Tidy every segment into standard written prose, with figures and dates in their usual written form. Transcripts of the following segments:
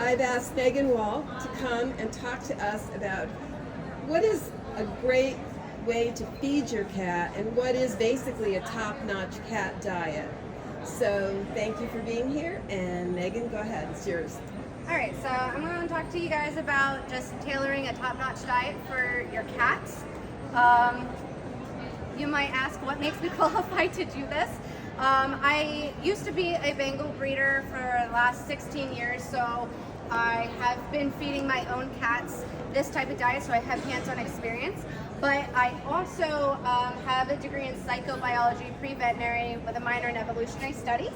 I've asked Megan Wall to come and talk to us about what is a great way to feed your cat and what is basically a top-notch cat diet. So thank you for being here, and Megan, go ahead, it's yours. All right, so I'm going to talk to you guys about just tailoring a top-notch diet for your cats. You might ask, what makes me qualified to do this? I used to be a Bengal breeder for the last 16 years, so I have been feeding my own cats this type of diet, so I have hands-on experience. But I also have a degree in psychobiology, pre-veterinary, with a minor in evolutionary studies.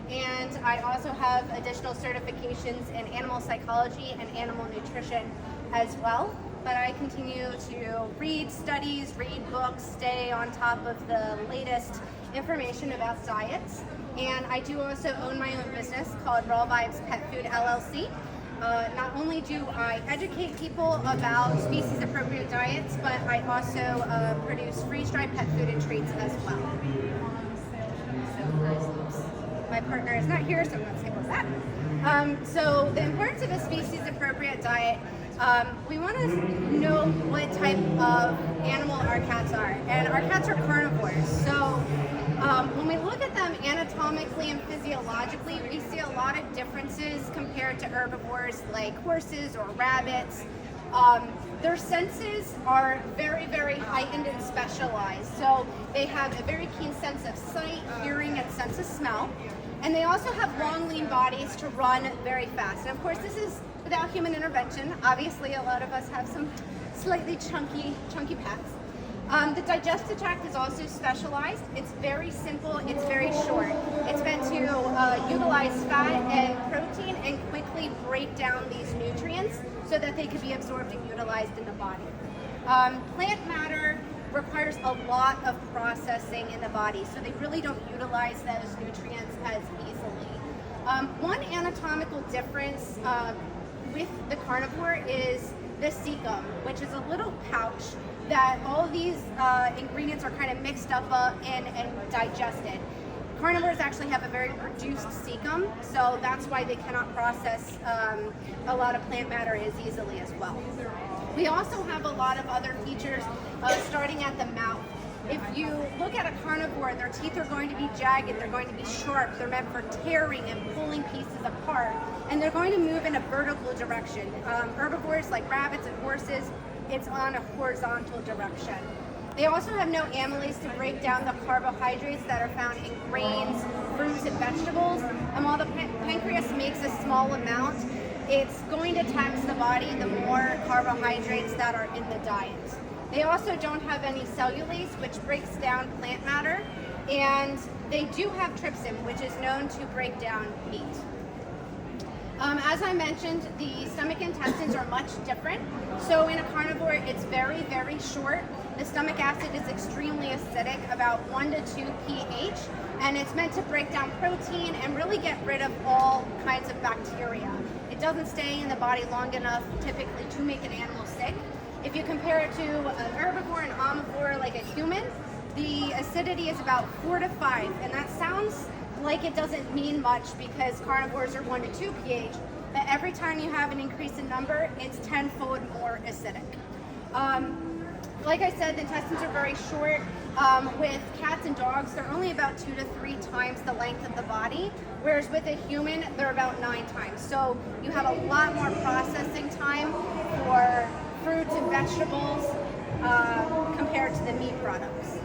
And I also have additional certifications in animal psychology and animal nutrition as well. But I continue to read studies, read books, stay on top of the latest information about diets. And I do also own my own business called Raw Vibes Pet Food LLC. Not only do I educate people about species-appropriate diets, but I also produce freeze-dried pet food and treats as well. My partner is not here, so I'm not saying what's that. So the importance of a species-appropriate diet, we want to know what type of animal our cats are. And our cats are carnivores. So when we look at them anatomically and physiologically, we see a lot of differences compared to herbivores like horses or rabbits. Their senses are very, very heightened and specialized. So they have a very keen sense of sight, hearing, and sense of smell. And they also have long, lean bodies to run very fast. And of course, this is without human intervention. Obviously, a lot of us have some slightly chunky pets. The digestive tract is also specialized. It's very simple, it's very short. It's meant to utilize fat and protein and quickly break down these nutrients so that they can be absorbed and utilized in the body. Plant matter requires a lot of processing in the body, so they really don't utilize those nutrients as easily. One anatomical difference with the carnivore is the cecum, which is a little pouch that all of these ingredients are kind of mixed up in and digested. Carnivores actually have a very reduced cecum, so that's why they cannot process a lot of plant matter as easily as well. We also have a lot of other features starting at the mouth. If you look at a carnivore, their teeth are going to be jagged, they're going to be sharp, they're meant for tearing and pulling pieces apart, and they're going to move in a vertical direction. Herbivores like rabbits and horses, it's on a horizontal direction. They also have no amylase to break down the carbohydrates that are found in grains, fruits, and vegetables. And while the pancreas makes a small amount, it's going to tax the body the more carbohydrates that are in the diet. They also don't have any cellulase, which breaks down plant matter, and they do have trypsin, which is known to break down meat. As I mentioned, the stomach intestines are much different. So in a carnivore, it's very, very short. The stomach acid is extremely acidic, about 1 to 2 pH, and it's meant to break down protein and really get rid of all kinds of bacteria. It doesn't stay in the body long enough typically to make an animal sick. If you compare it to an herbivore and omnivore like a human, the acidity is about 4 to 5, and that sounds like it doesn't mean much because carnivores are 1 to 2 pH, but every time you have an increase in number, it's tenfold more acidic. Like I said, the intestines are very short. With cats and dogs, they're only about 2 to 3 times the length of the body, whereas with a human, they're about 9 times. So you have a lot more processing time for fruits and vegetables compared to the meat products.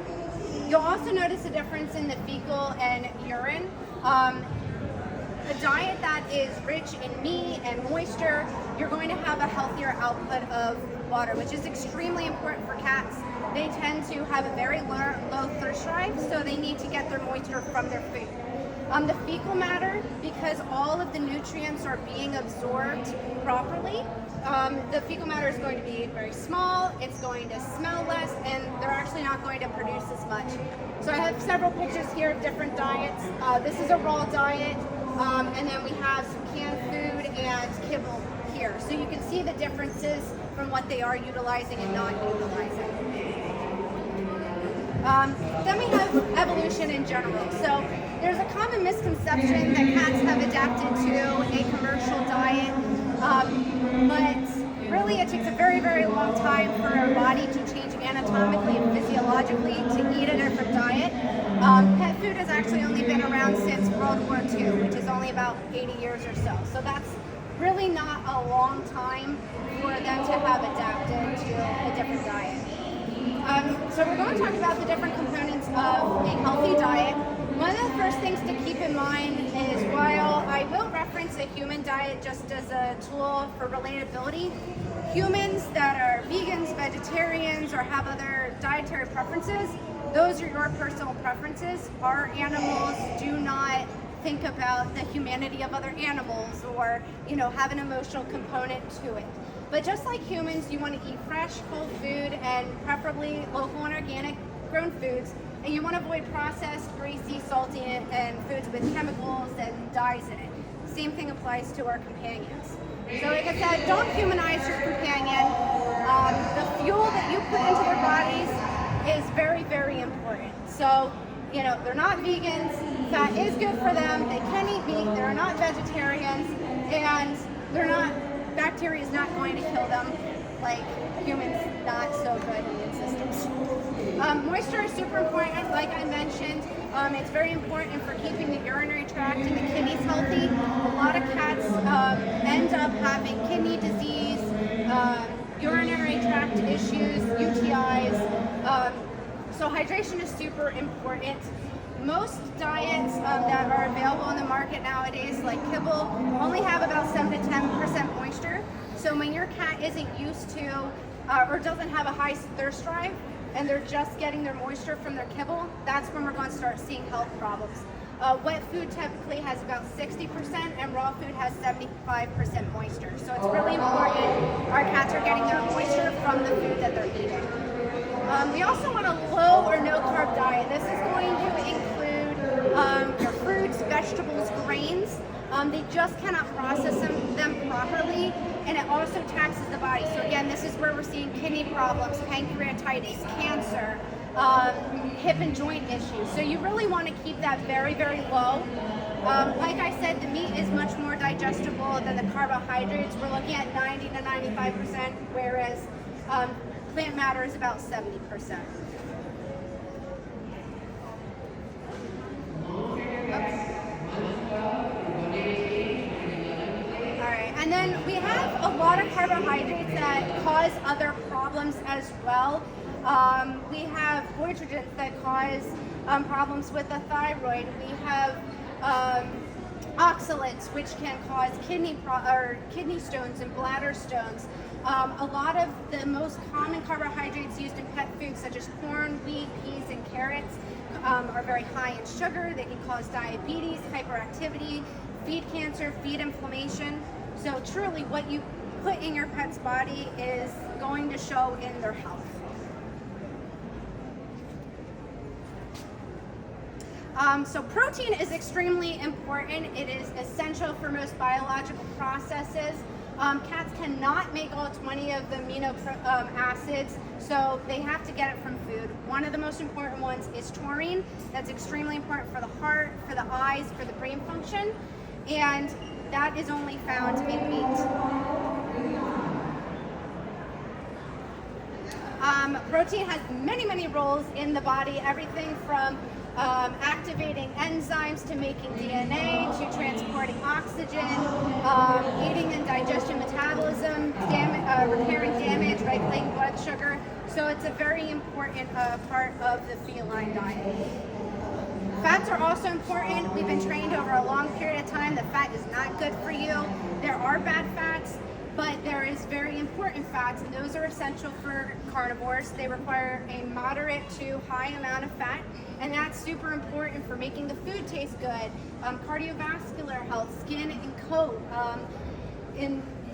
You'll also notice a difference in the fecal and urine. A diet that is rich in meat and moisture, you're going to have a healthier output of water, which is extremely important for cats. They tend to have a very low thirst drive, so they need to get their moisture from their food. The fecal matter, because all of the nutrients are being absorbed properly, the fecal matter is going to be very small, it's going to smell less, and they're actually not going to produce as much. So I have several pictures here of different diets. This is a raw diet, and then we have some canned food and kibble here. So you can see the differences from what they are utilizing and not utilizing. Then we have evolution in general. So there's a common misconception that cats have adapted to a commercial diet but really it takes a very, very long time for our body to change anatomically and physiologically to eat a different diet. Pet food has actually only been around since World War II, which is only about 80 years or so. So that's really not a long time for them to have adapted to a different diet. So we're going to talk about the different components of a healthy diet. One of the first things to keep in mind is while I will reference a human diet just as a tool for relatability, humans that are vegans, vegetarians, or have other dietary preferences, those are your personal preferences. Our animals do not think about the humanity of other animals or, have an emotional component to it. But just like humans, you want to eat fresh, whole food, and preferably local and organic grown foods. And you want to avoid processed, greasy, salty, and foods with chemicals and dyes in it. Same thing applies to our companions. So like I said, don't humanize your companion. The fuel that you put into their bodies is very, very important. So, they're not vegans. Fat is good for them. They can eat meat. They're not vegetarians. And bacteria is not going to kill them like humans, not so good immune systems. Moisture is super important, like I mentioned. It's very important for keeping the urinary tract and the kidneys healthy. A lot of cats end up having kidney disease, urinary tract issues, UTIs. So hydration is super important. Most diets that are available in the market nowadays, like kibble, only have about 7 to 10% moisture. So when your cat isn't used to or doesn't have a high thirst drive and they're just getting their moisture from their kibble, that's when we're going to start seeing health problems. Wet food typically has about 60% and raw food has 75% moisture. So it's really important our cats are getting their moisture from the food that they're eating. We also want a low or no carb diet. This is going to include your fruits, vegetables, grains. They just cannot process them properly, and it also taxes the body. So again, this is where we're seeing kidney problems, pancreatitis, cancer, hip and joint issues. So you really want to keep that very, very low. Like I said, the meat is much more digestible than the carbohydrates. We're looking at 90 to 95%, whereas plant matter is about 70%. And then we have a lot of carbohydrates that cause other problems as well. We have goitrogens that cause problems with the thyroid. We have oxalates, which can cause kidney stones and bladder stones. A lot of the most common carbohydrates used in pet foods, such as corn, wheat, peas, and carrots, are very high in sugar. They can cause diabetes, hyperactivity, feed cancer, feed inflammation. So truly, what you put in your pet's body is going to show in their health. So protein is extremely important. It is essential for most biological processes. Cats cannot make all 20 of the amino acids, so they have to get it from food. One of the most important ones is taurine. That's extremely important for the heart, for the eyes, for the brain function, and that is only found in meat. Protein has many, many roles in the body, everything from activating enzymes to making DNA to transporting oxygen, aiding in digestion, metabolism, repairing damage, regulating blood sugar. So it's a very important part of the feline diet. Fats are also important. We've been trained over a long period of time that fat is not good for you. There are bad fats, but there is very important fats, and those are essential for carnivores. They require a moderate to high amount of fat, and that's super important for making the food taste good, cardiovascular health, skin and coat.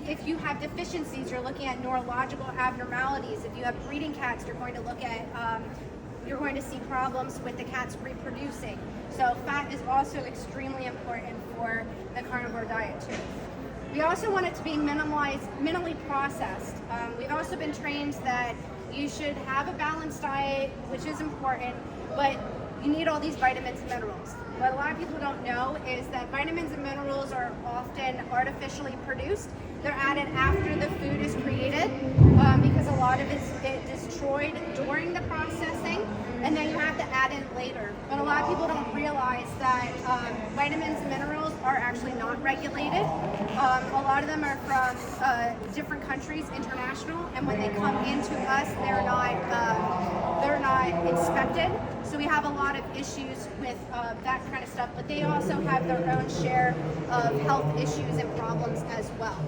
If you have deficiencies, you're looking at neurological abnormalities. If you have breeding cats, you're going to see problems with the cats reproducing. So fat is also extremely important for the carnivore diet too. We also want it to be minimally processed. We've also been trained that you should have a balanced diet, which is important, but you need all these vitamins and minerals. What a lot of people don't know is that vitamins and minerals are often been artificially produced. They're added after the food is created because a lot of it is destroyed during the processing, and then you have to add in later. But a lot of people don't realize that vitamins and minerals are actually not regulated. A lot of them are from different countries, international, and when they come into us, they're not inspected. So we have a lot of issues with that kind of stuff, but they also have their own share of health issues and problems as well.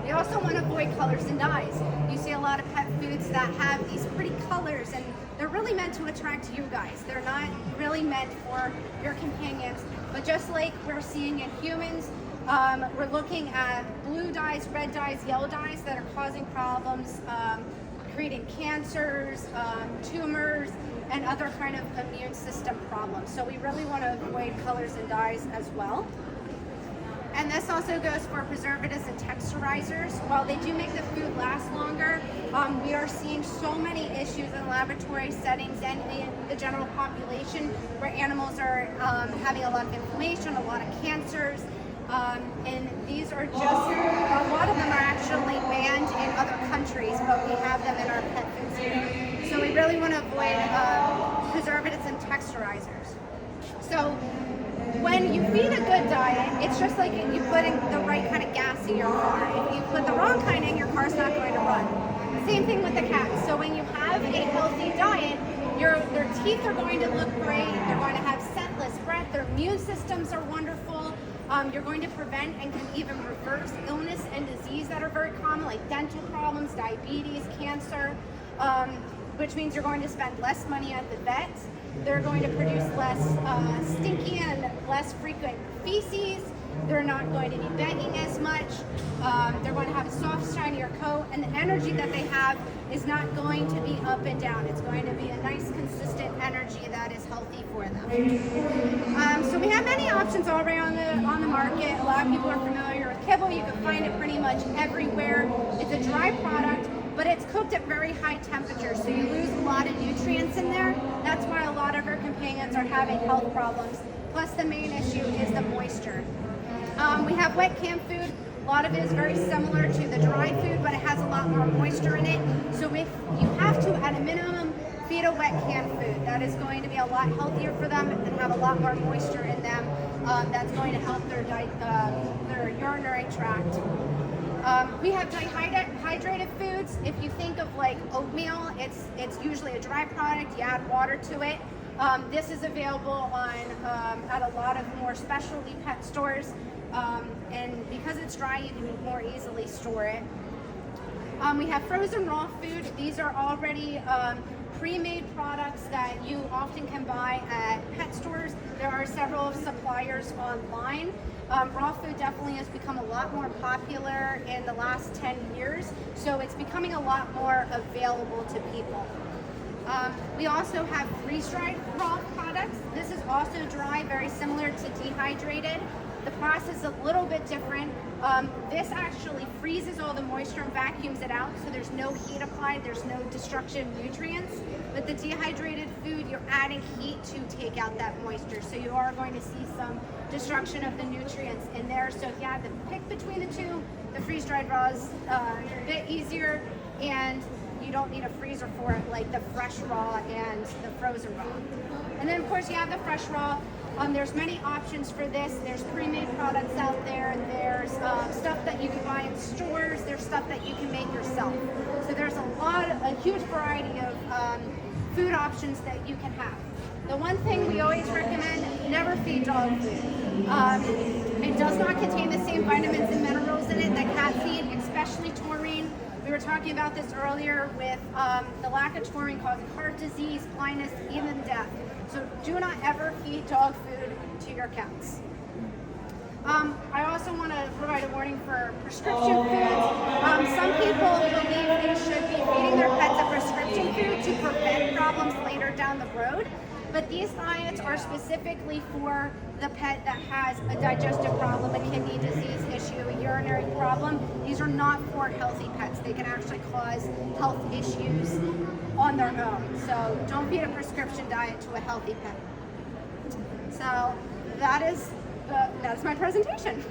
We also want to avoid colors and dyes. You see a lot of pet foods that have these pretty colors, and they're really meant to attract you guys. They're not really meant for your companions. But just like we're seeing in humans, we're looking at blue dyes, red dyes, yellow dyes that are causing problems, creating cancers, tumors, and other kind of immune system problems. So we really want to avoid colors and dyes as well. And this also goes for preservatives and texturizers. While they do make the food last longer, we are seeing so many issues in laboratory settings and in the general population where animals are having a lot of inflammation, a lot of cancers, and these are just, a lot of them are actually banned in other countries, but we have them in our pet foods here. So we really want to avoid preservatives and texturizers. So when you feed a good diet, it's just like you putting the right kind of gas in your car. If you put the wrong kind in, your car's not going to run. Same thing with the cats. So when you have a healthy diet, their teeth are going to look great. They're going to have scentless breath. Their immune systems are wonderful. You're going to prevent and can even reverse illness and disease that are very common, like dental problems, diabetes, cancer, which means you're going to spend less money at the vet. They're going to produce less stinky and less frequent feces. They're not going to be begging as much. They're going to have a soft, shinier coat, and the energy that they have is not going to be up and down. It's going to be a nice, consistent energy that is healthy for them. So we have many options already on the market. A lot of people are familiar with kibble. You can find it pretty much everywhere. It's a dry product, but it's cooked at very high temperatures, so you lose a lot of nutrients in there. That's why a lot of our companions are having health problems. Plus, the main issue is the moisture. We have wet canned food. A lot of it is very similar to the dry food, but it has a lot more moisture in it. So if you have to, at a minimum, feed a wet canned food, that is going to be a lot healthier for them and have a lot more moisture in them. That's going to help their urinary tract. We have dehydrated foods. If you think of like oatmeal, it's usually a dry product. You add water to it. This is available at a lot of more specialty pet stores, and because it's dry, you can more easily store it. We have frozen raw food. These are already pre-made products that you often can buy at pet stores. There are several suppliers online. Raw food definitely has become a lot more popular in the last 10 years, so it's becoming a lot more available to people. We also have freeze-dried raw products. This is also dry, very similar to dehydrated. The process is a little bit different. This actually freezes all the moisture and vacuums it out, so there's no heat applied, there's no destruction of nutrients. But the dehydrated food, you're adding heat to take out that moisture, so you are going to see some destruction of the nutrients in there. So if you had to pick between the two, the freeze-dried raw is a bit easier, and you don't need a freezer for it like the fresh raw and the frozen raw. And then of course you have the fresh raw. There's many options for this. There's pre-made products out there. There's stuff that you can buy in stores. There's stuff that you can make yourself. So there's a huge variety of food options that you can have. The one thing we always recommend, never feed dog food. It does not contain the same vitamins and minerals in it that cat feed, especially taurine. We were talking about this earlier with the lack of taurine causing heart disease, blindness, even death. So do not ever feed dog food to your cats. I also want to provide a warning for prescription foods. Some people believe they should be feeding their pets a prescription food to prevent problems later down the road. But these diets are specifically for the pet that has a digestive problem, a kidney disease issue, a urinary problem. These are not for healthy pets. They can actually cause health issues on their own. So don't feed a prescription diet to a healthy pet. So that is that's my presentation.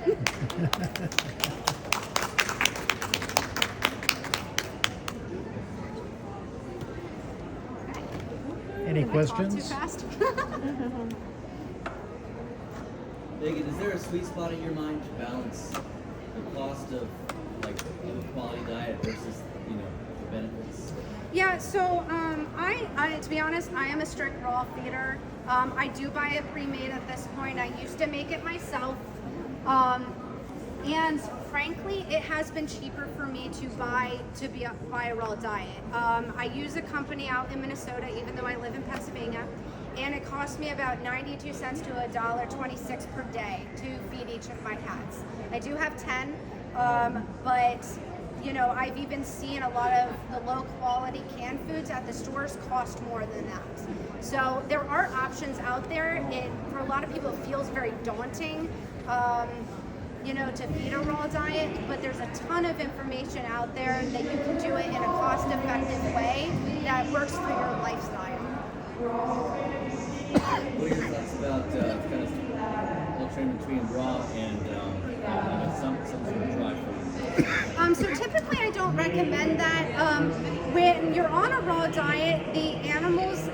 Any Did I talk questions? too fast? Megan, is there a sweet spot in your mind to balance the cost of like a quality diet versus, you know, the benefits? Yeah, so I to be honest, I am a strict raw feeder. I do buy it pre-made at this point. I used to make it myself. And frankly, it has been cheaper for me to buy a raw diet. I use a company out in Minnesota, even though I live in Pennsylvania, and it costs me about 92 cents to $1.26 per day to feed each of my cats. I do have 10, but you know, I've even seen a lot of the low quality canned foods at the stores cost more than that. So there are options out there. For a lot of people, it feels very daunting. You know, to feed a raw diet, but there's a ton of information out there that you can do it in a cost-effective way that works for your lifestyle. What are your thoughts about kind of altering between raw and some sort of dry food? So typically I don't recommend that. When you're on a raw diet, the animal's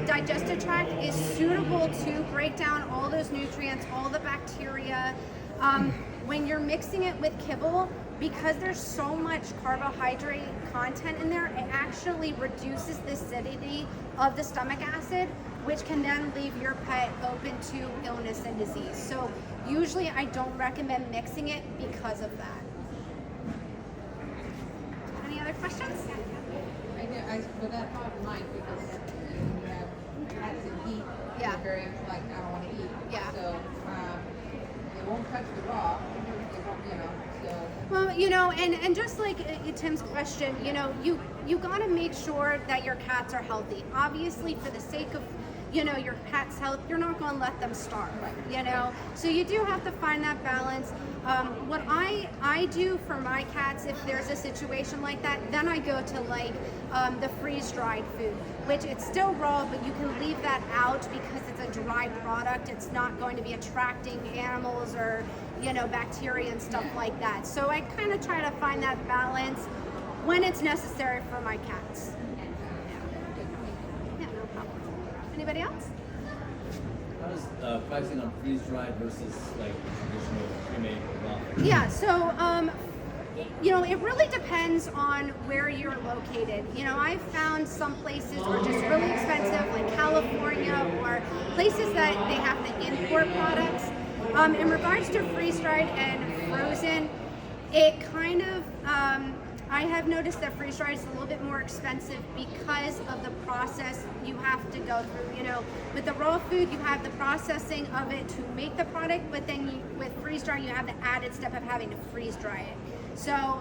digestive tract is suitable to break down all those nutrients, all the bacteria. When you're mixing it with kibble, because there's so much carbohydrate content in there, it actually reduces the acidity of the stomach acid, which can then leave your pet open to illness and disease. So usually I don't recommend mixing it because of that. Any other questions? I know, but that thought in mind because you have cats that eat. Yeah. They're very like, I don't want to eat. Yeah. So they won't touch the raw. They won't, you know. So. Well, you know, and just like Tim's question, you know, you got to make sure that your cats are healthy. Obviously, for the sake of, you know, your pet's health, you're not going to let them starve, you know. So you do have to find that balance. What I do for my cats, if there's a situation like that, then I go to like the freeze-dried food, which it's still raw, but you can leave that out because it's a dry product. It's not going to be attracting animals or, you know, bacteria and stuff like that. So I kind of try to find that balance when it's necessary for my cats. Yeah, no problem. Anybody else? How does pricing on freeze-dried versus like traditional pre-made raw? Yeah, so you know, it really depends on where you're located. You know, I've found some places are just really expensive, like California, or places that they have to import products. In regards to freeze-dried and frozen, it kind of, I have noticed that freeze-dried is a little bit more expensive because of the process you have to go through. You know, with the raw food, you have the processing of it to make the product, but then with freeze-dried, you have the added step of having to freeze-dry it. So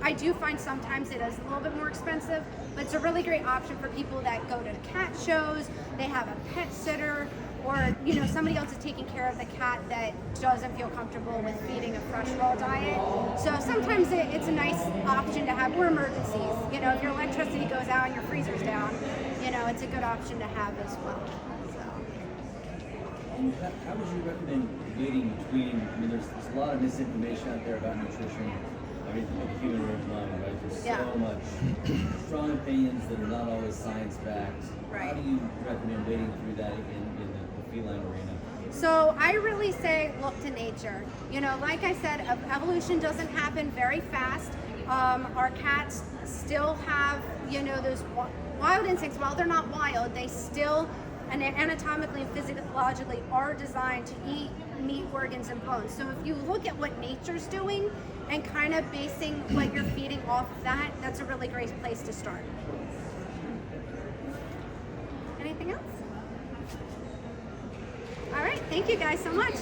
I do find sometimes it is a little bit more expensive, but it's a really great option for people that go to cat shows, they have a pet sitter, or, you know, somebody else is taking care of the cat that doesn't feel comfortable with feeding a fresh raw diet. So sometimes it's a nice option to have, or emergencies. You know, if your electricity goes out and your freezer's down, you know, it's a good option to have as well. And how would you recommend debating between, I mean, there's a lot of misinformation out there about nutrition, everything like human origin, right? There's so much strong opinions that are not always science-backed. Right. How do you recommend wading through that in the feline arena? So I really say look to nature. You know, like I said, evolution doesn't happen very fast. Our cats still have, you know, those wild instincts. While they're not wild, they still, and anatomically and physiologically, are designed to eat meat, organs, and bones. So if you look at what nature's doing and kind of basing what you're feeding off of that, that's a really great place to start. Anything else? All right, thank you guys so much.